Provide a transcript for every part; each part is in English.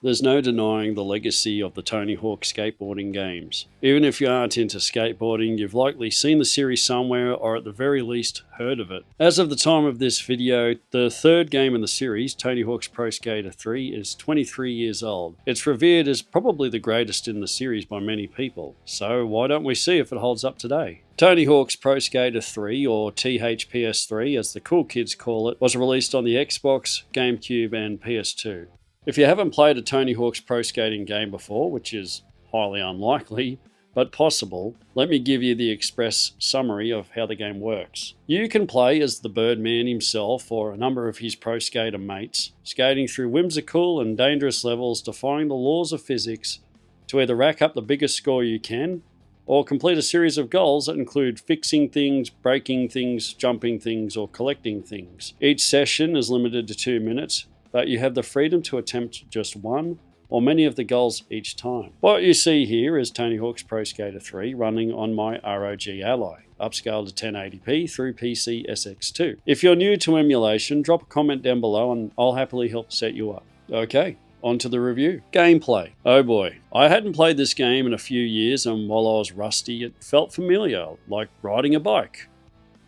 There's no denying the legacy of the Tony Hawk skateboarding games. Even if you aren't into skateboarding, you've likely seen the series somewhere or at the very least heard of it. As of the time of this video, the third game in the series, Tony Hawk's Pro Skater 3, is 23 years old. It's revered as probably the greatest in the series by many people, so why don't we see if it holds up today? Tony Hawk's Pro Skater 3, or THPS3 as the cool kids call it, was released on the Xbox, GameCube and PS2. If you haven't played a Tony Hawk's Pro Skating game before, which is highly unlikely, but possible, let me give you the express summary of how the game works. You can play as the Birdman himself or a number of his pro skater mates, skating through whimsical and dangerous levels defying the laws of physics to either rack up the biggest score you can, or complete a series of goals that include fixing things, breaking things, jumping things, or collecting things. Each session is limited to 2 minutes, but you have the freedom to attempt just one or many of the goals each time. What you see here is Tony Hawk's Pro Skater 3 running on my ROG Ally, upscaled to 1080p through PC SX2. If you're new to emulation, drop a comment down below and I'll happily help set you up. Okay, on to the review. Gameplay. Oh boy, I hadn't played this game in a few years, and while I was rusty, it felt familiar, like riding a bike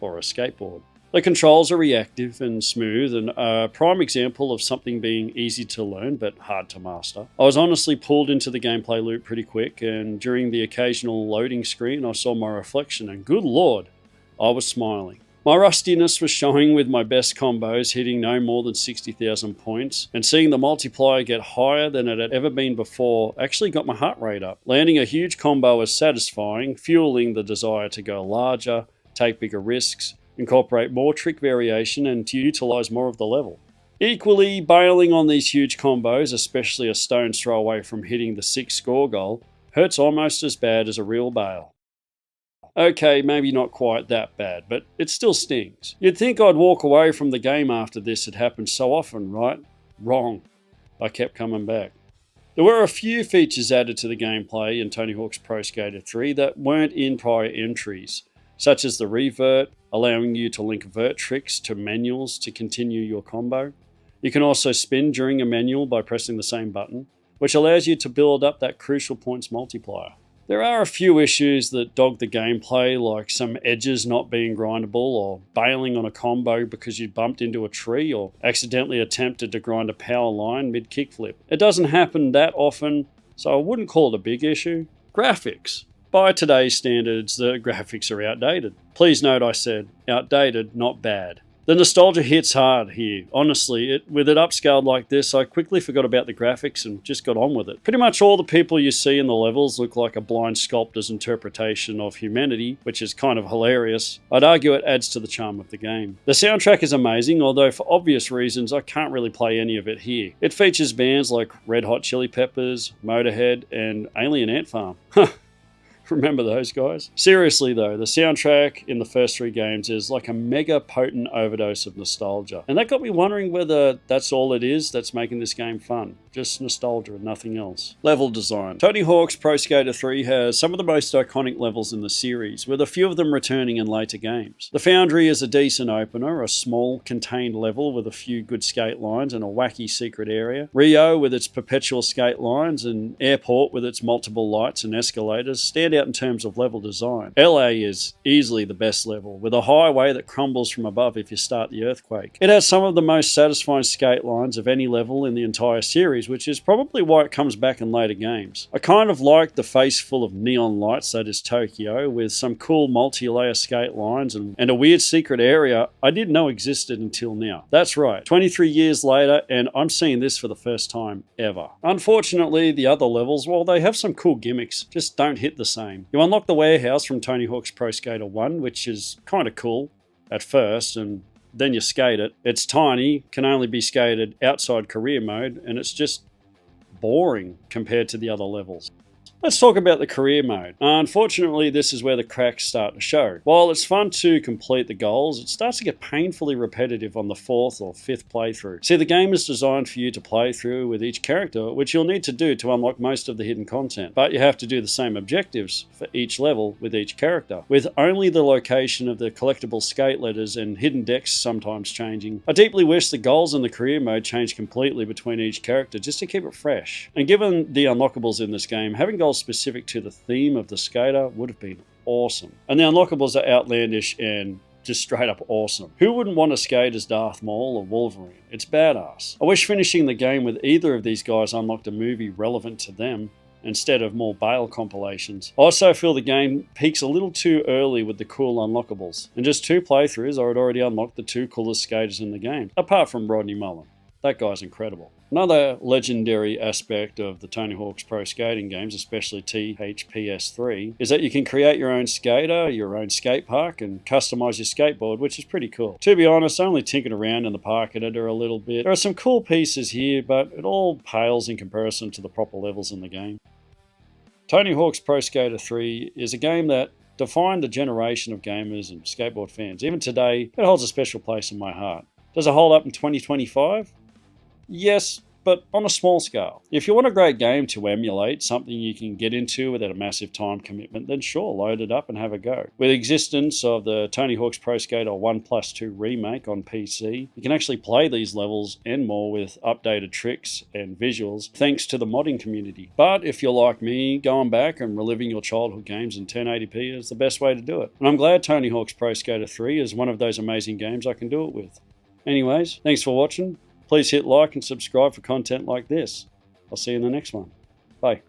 or a skateboard. The controls are reactive and smooth, and a prime example of something being easy to learn but hard to master. I was honestly pulled into the gameplay loop pretty quick, and during the occasional loading screen I saw my reflection and good lord, I was smiling. My rustiness was showing with my best combos hitting no more than 60,000 points, and seeing the multiplier get higher than it had ever been before actually got my heart rate up. Landing a huge combo was satisfying, fueling the desire to go larger, take bigger risks, incorporate more trick variation, and to utilize more of the level. Equally, bailing on these huge combos, especially a stone's throw away from hitting the 6 score goal, hurts almost as bad as a real bail. Okay, maybe not quite that bad, but it still stings. You'd think I'd walk away from the game after this had happened so often, right? Wrong. I kept coming back. There were a few features added to the gameplay in Tony Hawk's Pro Skater 3 that weren't in prior entries, such as the revert, allowing you to link vert tricks to manuals to continue your combo. You can also spin during a manual by pressing the same button, which allows you to build up that crucial points multiplier. There are a few issues that dog the gameplay, like some edges not being grindable, or bailing on a combo because you bumped into a tree or accidentally attempted to grind a power line mid-kickflip. It doesn't happen that often, so I wouldn't call it a big issue. Graphics. By today's standards, the graphics are outdated. Please note I said outdated, not bad. The nostalgia hits hard here. Honestly, with it upscaled like this, I quickly forgot about the graphics and just got on with it. Pretty much all the people you see in the levels look like a blind sculptor's interpretation of humanity, which is kind of hilarious. I'd argue it adds to the charm of the game. The soundtrack is amazing, although for obvious reasons I can't really play any of it here. It features bands like Red Hot Chili Peppers, Motorhead, and Alien Ant Farm. Remember those guys? Seriously though, the soundtrack in the first 3 games is like a mega potent overdose of nostalgia. And that got me wondering whether that's all it is that's making this game fun. Just nostalgia and nothing else. Level design. Tony Hawk's Pro Skater 3 has some of the most iconic levels in the series, with a few of them returning in later games. The Foundry is a decent opener, a small, contained level with a few good skate lines and a wacky secret area. Rio with its perpetual skate lines, and Airport with its multiple lights and escalators stand out in terms of level design. LA is easily the best level, with a highway that crumbles from above if you start the earthquake. It has some of the most satisfying skate lines of any level in the entire series, which is probably why it comes back in later games. I kind of like the face full of neon lights that is Tokyo, with some cool multi-layer skate lines and a weird secret area I didn't know existed until now. That's right, 23 years later, and I'm seeing this for the first time ever. Unfortunately, the other levels, while they have some cool gimmicks, just don't hit the same. You unlock the warehouse from Tony Hawk's Pro Skater 1, which is kind of cool at first, and then you skate it. It's tiny, can only be skated outside career mode, and it's just boring compared to the other levels. Let's talk about the career mode. Unfortunately, this is where the cracks start to show. While it's fun to complete the goals, it starts to get painfully repetitive on the 4th or 5th playthrough. See, the game is designed for you to play through with each character, which you'll need to do to unlock most of the hidden content, but you have to do the same objectives for each level with each character, with only the location of the collectible skate letters and hidden decks sometimes changing. I deeply wish the goals in the career mode changed completely between each character just to keep it fresh. And given the unlockables in this game, having goals specific to the theme of the skater would have been awesome. And the unlockables are outlandish and just straight up awesome. Who wouldn't want to skate as Darth Maul or Wolverine? It's badass. I wish finishing the game with either of these guys unlocked a movie relevant to them instead of more Bale compilations. I also feel the game peaks a little too early with the cool unlockables. In just 2 playthroughs, I had already unlocked the 2 coolest skaters in the game, apart from Rodney Mullen. That guy's incredible. Another legendary aspect of the Tony Hawk's Pro Skating games, especially THPS3, is that you can create your own skater, your own skate park, and customize your skateboard, which is pretty cool. To be honest, I only tinkered around in the park editor a little bit. There are some cool pieces here, but it all pales in comparison to the proper levels in the game. Tony Hawk's Pro Skater 3 is a game that defined a generation of gamers and skateboard fans. Even today, it holds a special place in my heart. Does it hold up in 2025? Yes, but on a small scale. If you want a great game to emulate, something you can get into without a massive time commitment, then sure, load it up and have a go. With the existence of the Tony Hawk's Pro Skater 1+2 remake on PC, you can actually play these levels and more with updated tricks and visuals thanks to the modding community. But if you're like me, going back and reliving your childhood games in 1080p is the best way to do it. And I'm glad Tony Hawk's Pro Skater 3 is one of those amazing games I can do it with. Anyways, thanks for watching. Please hit like and subscribe for content like this. I'll see you in the next one. Bye.